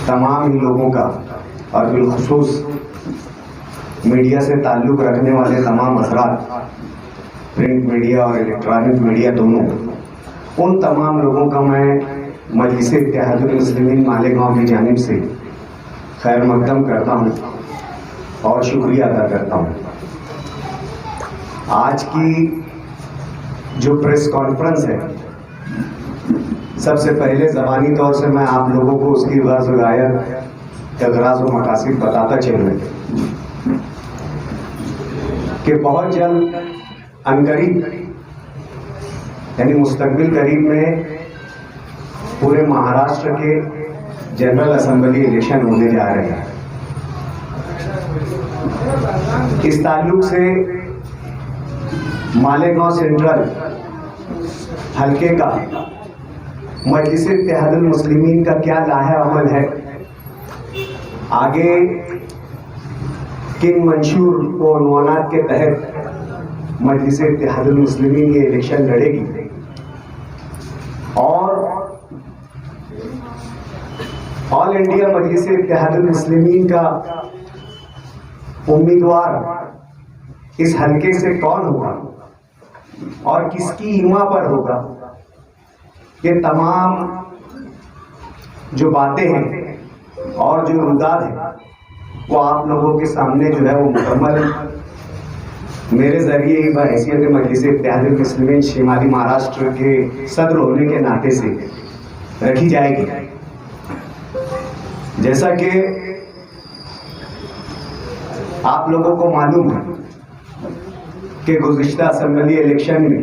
تمام ہی لوگوں کا اور بالخصوص میڈیا سے تعلق رکھنے والے تمام حضرات، پرنٹ میڈیا اور الیکٹرانک میڈیا دونوں، ان تمام لوگوں کا میں مجلس اتحاد المسلمین مالیگاؤں کی جانب سے خیر مقدم کرتا ہوں اور شکریہ ادا کرتا ہوں۔ آج کی جو پریس کانفرنس ہے، سب سے پہلے زبانی طور سے میں آپ لوگوں کو اس کی غرض و غایت، اغراض و مقاصد بتاتا چلوں کہ بہت جلد عنقریب یعنی مستقبل قریب میں پورے مہاراشٹر کے جنرل اسمبلی الیکشن ہونے جا رہے ہیں۔ اس تعلق سے مالیگاؤں سینٹرل حلقے کا مجلس اتحاد المسلمین کا کیا لاحہ عمل ہے، آگے کن منشور و عنوانات کے تحت مجلس اتحاد المسلمین یہ الیکشن لڑے گی، اور آل انڈیا مجلس اتحاد المسلمین کا امیدوار اس حلقے سے کون ہوگا اور کس کی ایما پر ہوگا، یہ تمام جو باتیں ہیں اور جو روداد ہیں وہ آپ لوگوں کے سامنے جو ہے وہ مکمل میرے ذریعے ہی بحیثیت مجلس اتحاد المسلمین شمالی مہاراشٹر کے صدر ہونے کے ناطے سے رکھی جائے گی۔ جیسا کہ آپ لوگوں کو معلوم ہے کہ گزشتہ اسمبلی الیکشن میں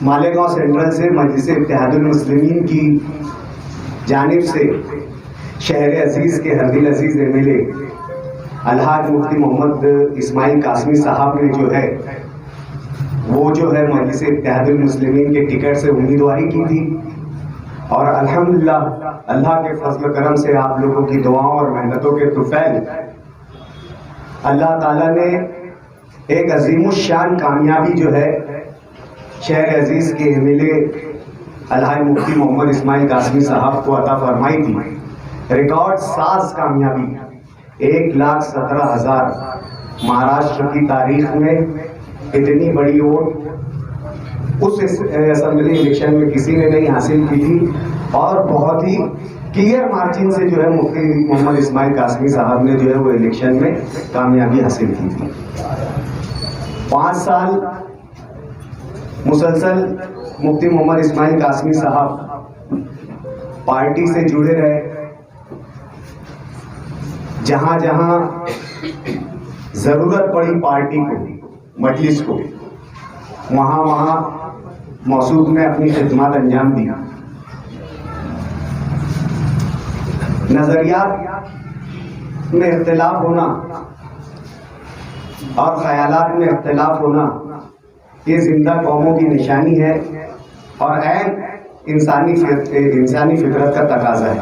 مالیگاؤں سینٹرل سے مجلس اتحاد المسلمین کی جانب سے شہر عزیز کے ہردل عزیز ایم ایل اے الحاج مفتی محمد اسماعیل قاسمی صاحب نے جو ہے مجلس اتحاد المسلمین کے ٹکٹ سے امیدواری کی تھی، اور الحمدللہ اللہ کے فضل و کرم سے آپ لوگوں کی دعاؤں اور محنتوں کے طفیل اللہ تعالیٰ نے ایک عظیم الشان کامیابی جو ہے شہر عزیز کے ایم ایل اے الحاج مفتی محمد اسماعیل قاسمی صاحب کو عطا فرمائی تھی۔ ریکارڈ ساز کامیابی، 1,17,000 مہاراشٹر کی تاریخ میں اتنی بڑی ووٹ اس اسمبلی الیکشن میں کسی نے نہیں حاصل کی تھی، اور بہت ہی کلیئر مارجن سے جو ہے مفتی محمد اسماعیل قاسمی صاحب نے جو ہے وہ الیکشن میں کامیابی حاصل کی تھی۔ 5 سال مسلسل مفتی محمد اسماعیل قاسمی صاحب پارٹی سے جڑے رہے، جہاں جہاں ضرورت پڑی پارٹی کو، مجلس کو، وہاں وہاں موصوف نے اپنی خدمات انجام دی۔ نظریات میں اختلاف ہونا اور خیالات میں اختلاف ہونا یہ زندہ قوموں کی نشانی ہے اور عین انسانی فطرت کا تقاضا ہے۔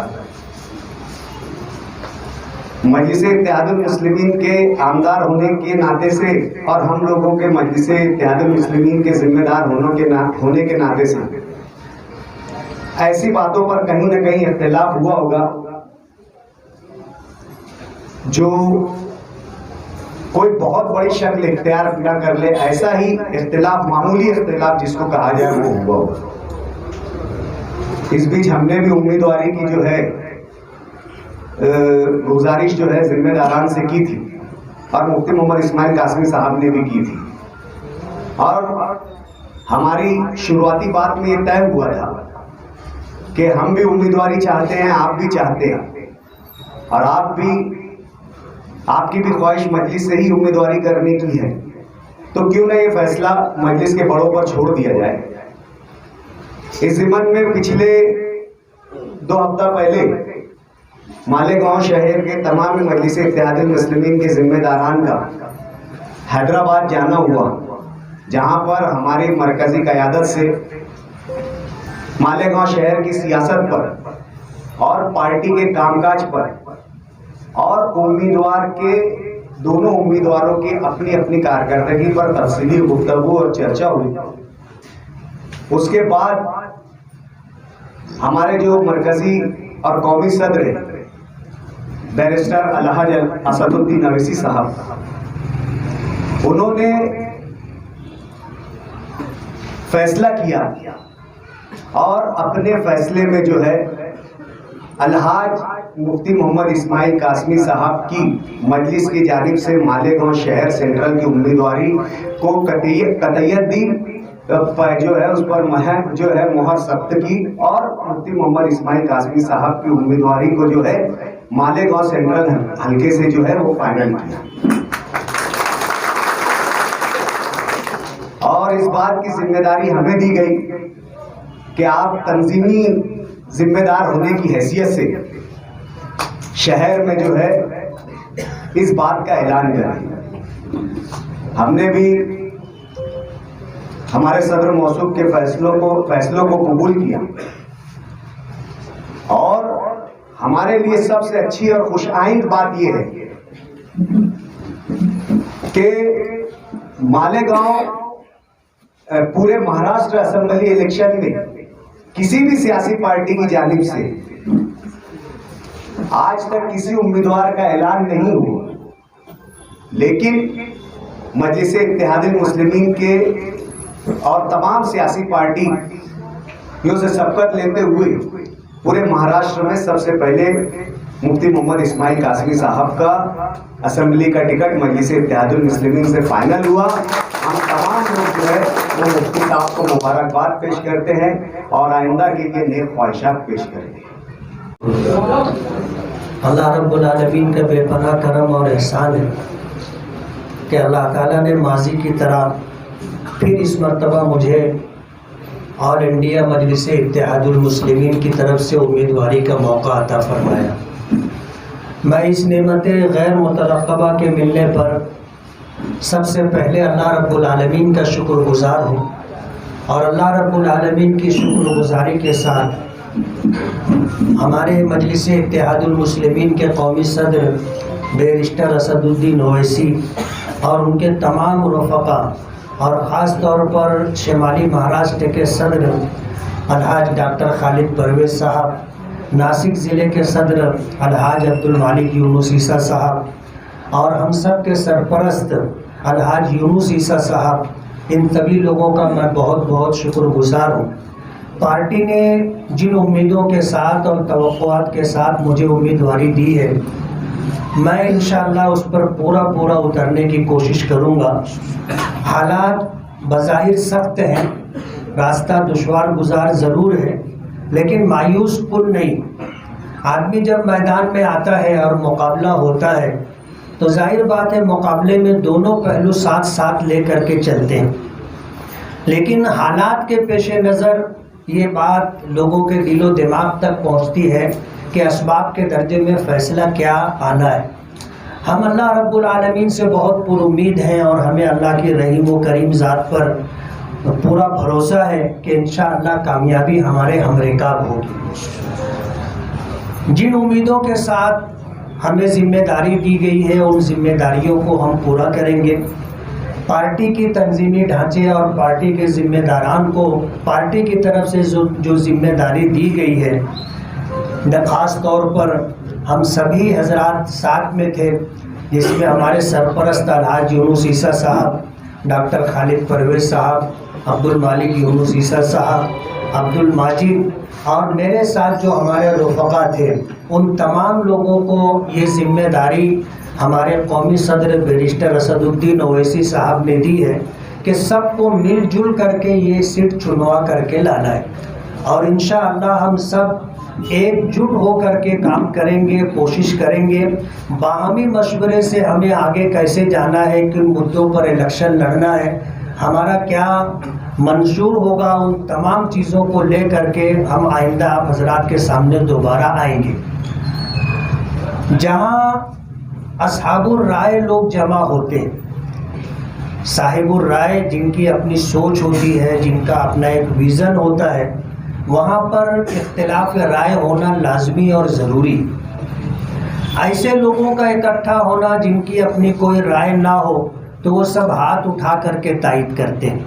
مجلس اتحاد المسلمین کے آمدار ہونے کے ناطے سے اور ہم لوگوں کے مجلس اتحاد المسلمین کے ذمہ دار ہونے کے ناطے سے ایسی باتوں پر کہیں نہ کہیں اختلاف ہوا ہوگا جو کوئی بہت بڑی شکل اختیار نہ کر لے، ایسا ہی اختلاف، معمولی اختلاف جس کو کہا جائے وہ ہوا ہوگا۔ اس بیچ ہم نے بھی امیدواری کی جو ہے گزارش جو ہے ذمہ داران سے کی تھی، اور مفتی محمد اسماعیل قاسمی صاحب نے بھی کی تھی، اور ہماری شروعاتی بات میں یہ طے ہوا تھا کہ ہم بھی امیدواری چاہتے ہیں، آپ بھی چاہتے ہیں، اور آپ کی بھی خواہش مجلس سے ہی امیدواری کرنے کی ہے، تو کیوں نہ یہ فیصلہ مجلس کے بڑوں پر چھوڑ دیا جائے۔ اس ضمن میں پچھلے 2 ہفتہ پہلے مالیگاؤں شہر کے تمام مجلس اتحاد المسلمین کے ذمہ داران کا حیدرآباد جانا ہوا، جہاں پر ہماری مرکزی قیادت سے مالیگاؤں شہر کی سیاست پر اور پارٹی کے کام کاج پر اور دونوں امیدواروں کی اپنی اپنی کارکردگی پر تفصیلی گفتگو اور چرچا ہوئی۔ اس کے بعد ہمارے جو مرکزی اور قومی صدر بیرسٹر الحاج اسد الدین اویسی صاحب، انہوں نے فیصلہ کیا اور اپنے فیصلے میں جو ہے الحاج مفتی محمد اسماعیل قاسمی صاحب کی مجلس کی جانب سے مالیگاؤں شہر سینٹرل کی امیدواری کو قطعیت دی، جو ہے اس پر مہر ثبت کی اور مفتی محمد اسماعیل قاسمی صاحب کی امیدواری کو جو ہے مالیگاؤں سینٹرل حلقے سے جو ہے وہ فائنل کیا۔ اور اس بات کی ذمہ داری ہمیں دی گئی کہ آپ تنظیمی ذمہ دار ہونے کی حیثیت سے شہر میں جو ہے اس بات کا اعلان کریں۔ ہم نے بھی ہمارے صدر موصوف کے فیصلوں کو قبول کیا، اور ہمارے لیے سب سے اچھی اور خوش آئند بات یہ ہے کہ مالیگاؤں پورے مہاراشٹر اسمبلی الیکشن میں کسی بھی سیاسی پارٹی کی جانب سے آج تک کسی امیدوار کا اعلان نہیں ہوا، لیکن مجلس اتحاد المسلمین کے اور تمام سیاسی پارٹیوں سے سبقت لیتے ہوئے پورے مہاراشٹر میں سب سے پہلے مفتی محمد اسماعیل قاسمی صاحب کا اسمبلی کا ٹکٹ مجلس اتحاد المسلمین سے فائنل ہوا۔ ہم تمام لوگ جو ہے وہ مفتی صاحب کو مبارکباد پیش کرتے ہیں اور آئندہ کے لیے نیک خواہشات پیش کرتے ہیں۔ اللہ رب العالمین کا بے پناہ کرم اور احسان ہے کہ اللہ تعالیٰ نے ماضی کی طرح پھر اس مرتبہ مجھے آل انڈیا مجلس اتحاد المسلمین کی طرف سے امیدواری کا موقع عطا فرمایا۔ میں اس نعمت غیر مترقبہ کے ملنے پر سب سے پہلے اللہ رب العالمین کا شکر گزار ہوں، اور اللہ رب العالمین کی شکر گزاری کے ساتھ ہمارے مجلس اتحاد المسلمین کے قومی صدر بیرسٹر اسد الدین اویسی اور ان کے تمام رفقا، اور خاص طور پر شمالی مہاراشٹر کے صدر الحاج ڈاکٹر خالد پرویز صاحب، ناسک ضلع کے صدر الحاج عبدالمالک یونس عیسیٰ صاحب، اور ہم سب کے سرپرست الحاج یونس عیسیٰ صاحب، ان سبھی لوگوں کا میں بہت بہت شکر گزار ہوں۔ پارٹی نے جن امیدوں کے ساتھ اور توقعات کے ساتھ مجھے امیدواری دی ہے، میں انشاءاللہ اس پر پورا اترنے کی کوشش کروں گا۔ حالات بظاہر سخت ہیں، راستہ دشوار گزار ضرور ہے، لیکن مایوس کن نہیں۔ آدمی جب میدان میں آتا ہے اور مقابلہ ہوتا ہے تو ظاہر بات ہے مقابلے میں دونوں پہلو ساتھ ساتھ لے کر کے چلتے ہیں، لیکن حالات کے پیش نظر یہ بات لوگوں کے دل و دماغ تک پہنچتی ہے کہ اسباب کے درجے میں فیصلہ کیا آنا ہے۔ ہم اللہ رب العالمین سے بہت پر امید ہیں، اور ہمیں اللہ کی رحیم و کریم ذات پر پورا بھروسہ ہے کہ انشاءاللہ کامیابی ہمارے ہمرکاب ہوگی۔ جن امیدوں کے ساتھ ہمیں ذمہ داری دی گئی ہے ان ذمہ داریوں کو ہم پورا کریں گے۔ پارٹی کی تنظیمی ڈھانچے اور پارٹی کے ذمہ داران کو پارٹی کی طرف سے جو ذمہ داری دی گئی ہے، خاص طور پر ہم سبھی حضرات ساتھ میں تھے، جس میں ہمارے سرپرست الحاج یونس عیسیٰ صاحب، ڈاکٹر خالد پرویز صاحب، عبدالمالک یونس عیسیٰ صاحب، عبدالماجد، اور میرے ساتھ جو ہمارے رفقا تھے، ان تمام لوگوں کو یہ ذمہ داری ہمارے قومی صدر بیرسٹر اسد الدین اویسی صاحب نے دی ہے کہ سب کو مل جل کر کے یہ سیٹ چنوا کر کے لانا ہے، اور انشاءاللہ ہم سب ایک جٹ ہو کر کے کام کریں گے، کوشش کریں گے۔ باہمی مشورے سے ہمیں آگے کیسے جانا ہے، کن مدعوں پر الیکشن لڑنا ہے، ہمارا کیا منشور ہوگا، ان تمام چیزوں کو لے کر کے ہم آئندہ آپ حضرات کے سامنے دوبارہ آئیں گے۔ جہاں اصحاب الرائے لوگ جمع ہوتے ہیں، صاحب الرائے جن کی اپنی سوچ ہوتی ہے، جن کا اپنا ایک ویژن ہوتا ہے، وہاں پر اختلاف رائے ہونا لازمی اور ضروری۔ ایسے لوگوں کا اکٹھا ہونا جن کی اپنی کوئی رائے نہ ہو تو وہ سب ہاتھ اٹھا کر کے تائید کرتے ہیں،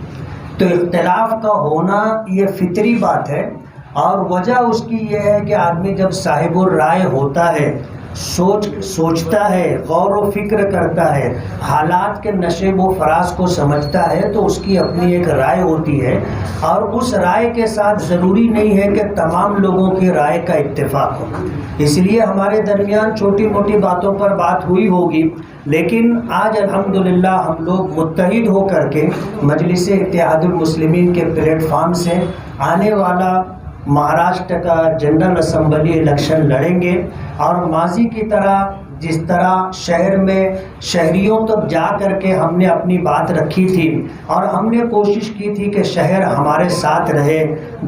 تو اختلاف کا ہونا یہ فطری بات ہے۔ اور وجہ اس کی یہ ہے کہ آدمی جب صاحب الرائے ہوتا ہے، سوچتا ہے، غور و فکر کرتا ہے، حالات کے نشیب و فراز کو سمجھتا ہے، تو اس کی اپنی ایک رائے ہوتی ہے، اور اس رائے کے ساتھ ضروری نہیں ہے کہ تمام لوگوں کی رائے کا اتفاق ہو۔ اس لیے ہمارے درمیان چھوٹی موٹی باتوں پر بات ہوئی ہوگی، لیکن آج الحمدللہ ہم لوگ متحد ہو کر کے مجلس اتحاد المسلمین کے پلیٹ فارم سے آنے والا مہاراشٹر کا جنرل اسمبلی الیکشن لڑیں گے، اور ماضی کی طرح جس طرح شہر میں شہریوں تک جا کر کے ہم نے اپنی بات رکھی تھی اور ہم نے کوشش کی تھی کہ شہر ہمارے ساتھ رہے،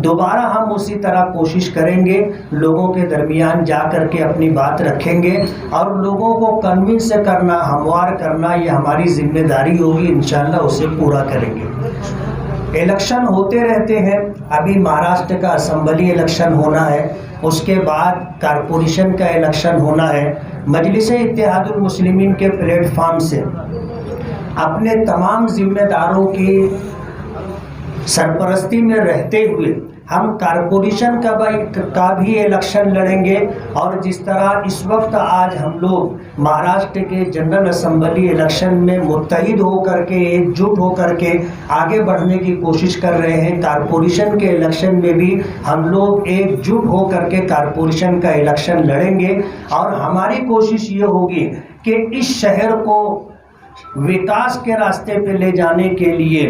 دوبارہ ہم اسی طرح کوشش کریں گے، لوگوں کے درمیان جا کر کے اپنی بات رکھیں گے، اور لوگوں کو کنونس کرنا، ہموار کرنا، یہ ہماری ذمہ داری ہوگی، انشاءاللہ اسے پورا کریں گے۔ الیکشن ہوتے رہتے ہیں، ابھی مہاراشٹر کا اسمبلی الیکشن ہونا ہے، اس کے بعد کارپوریشن کا الیکشن ہونا ہے۔ مجلس اتحاد المسلمین کے پلیٹ فارم سے اپنے تمام ذمہ داروں کی سرپرستی میں رہتے ہوئے ہم کارپوریشن کا بھی الیکشن لڑیں گے، اور جس طرح اس وقت آج ہم لوگ مہاراشٹر کے جنرل اسمبلی الیکشن میں متحد ہو کر کے، ایک جٹ ہو کر کے آگے بڑھنے کی کوشش کر رہے ہیں، کارپوریشن کے الیکشن میں بھی ہم لوگ ایک جٹ ہو کر کے کارپوریشن کا الیکشن لڑیں گے، اور ہماری کوشش یہ ہوگی کہ اس شہر کو وکاس کے راستے پہ لے جانے کے لیے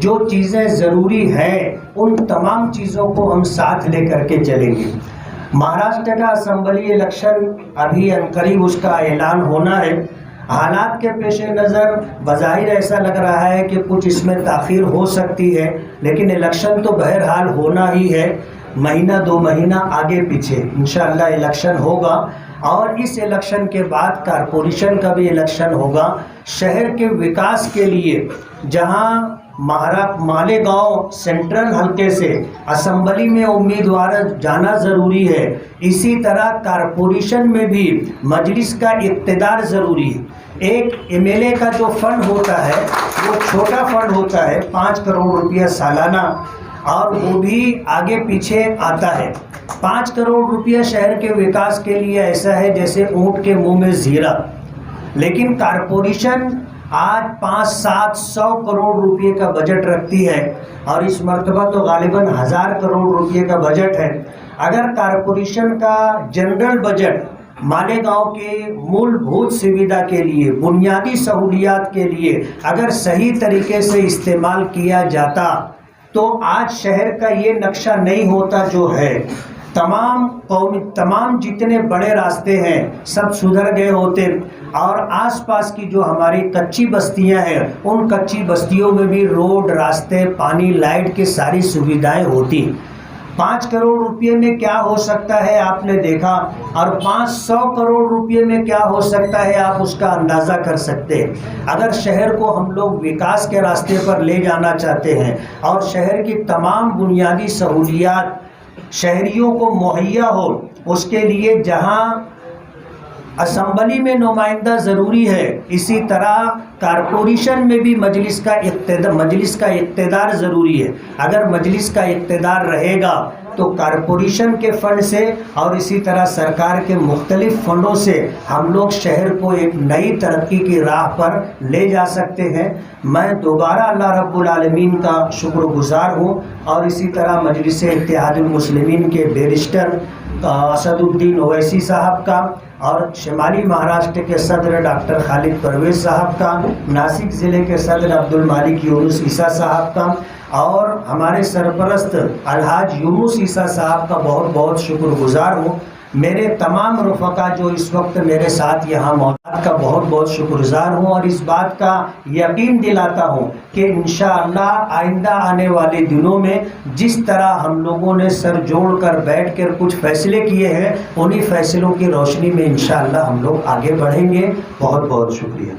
جو چیزیں ضروری ہیں ان تمام چیزوں کو ہم ساتھ لے کر کے چلیں گے۔ مہاراشٹر کا اسمبلی الیکشن ابھی عنقریب اس کا اعلان ہونا ہے۔ حالات کے پیش نظر بظاہر ایسا لگ رہا ہے کہ کچھ اس میں تاخیر ہو سکتی ہے، لیکن الیکشن تو بہرحال ہونا ہی ہے، مہینہ دو مہینہ آگے پیچھے انشاءاللہ الیکشن ہوگا، اور اس الیکشن کے بعد کارپوریشن کا بھی الیکشن ہوگا۔ شہر کے وکاس کے لیے جہاں مالیگاؤں سینٹرل حلقے سے اسمبلی میں امیدوار جانا ضروری ہے، اسی طرح کارپوریشن میں بھی مجلس کا اقتدار ضروری ہے۔ ایک ایم ایل اے کا جو فنڈ ہوتا ہے وہ چھوٹا فنڈ ہوتا ہے، 5 کروڑ روپیہ سالانہ، اور وہ بھی آگے پیچھے آتا ہے۔ 5 کروڑ روپیہ شہر کے وکاس کے لیے ایسا ہے جیسے اونٹ کے منہ میں زیرہ، لیکن کارپوریشن آج 500-700 کروڑ روپے کا بجٹ رکھتی ہے، اور اس مرتبہ تو غالباً 1000 کروڑ روپے کا بجٹ ہے۔ اگر کارپوریشن کا جنرل بجٹ مالیگاؤں کے مول بھوت سویدھا کے لیے، بنیادی سہولیات کے لیے اگر صحیح طریقے سے استعمال کیا جاتا تو آج شہر کا یہ نقشہ نہیں ہوتا جو ہے۔ تمام جتنے بڑے راستے ہیں سب سدھر گئے ہوتے، اور آس پاس کی جو ہماری کچی بستیاں ہیں ان کچی بستیوں میں بھی روڈ، راستے، پانی، لائٹ کی ساری سویدھائیں ہوتی۔ 5 کروڑ روپے میں کیا ہو سکتا ہے آپ نے دیکھا، اور 500 کروڑ روپے میں کیا ہو سکتا ہے آپ اس کا اندازہ کر سکتے ہیں۔ اگر شہر کو ہم لوگ وکاس کے راستے پر لے جانا چاہتے ہیں اور شہر کی تمام بنیادی سہولیات شہریوں کو مہیا ہو، اس کے لیے جہاں اسمبلی میں نمائندہ ضروری ہے، اسی طرح کارپوریشن میں بھی مجلس کا اقتدار ضروری ہے۔ اگر مجلس کا اقتدار رہے گا تو کارپوریشن کے فنڈ سے اور اسی طرح سرکار کے مختلف فنڈوں سے ہم لوگ شہر کو ایک نئی ترقی کی راہ پر لے جا سکتے ہیں۔ میں دوبارہ اللہ رب العالمین کا شکر گزار ہوں، اور اسی طرح مجلس اتحاد المسلمین کے بیرسٹر اسد الدین اویسی صاحب کا، اور شمالی مہاراشٹر کے صدر ڈاکٹر خالد پرویز صاحب کا، ناسک ضلع کے صدر عبد المالک یونس عیسیٰ صاحب کا، اور ہمارے سرپرست الحاج یونس عیسیٰ صاحب کا بہت بہت شکر گزار ہوں۔ میرے تمام رفقا جو اس وقت میرے ساتھ یہاں موجود کا بہت بہت شکر گزار ہوں، اور اس بات کا یقین دلاتا ہوں کہ انشاءاللہ آئندہ آنے والے دنوں میں جس طرح ہم لوگوں نے سر جوڑ کر بیٹھ کر کچھ فیصلے کیے ہیں، انہی فیصلوں کی روشنی میں انشاءاللہ ہم لوگ آگے بڑھیں گے۔ بہت بہت شکریہ۔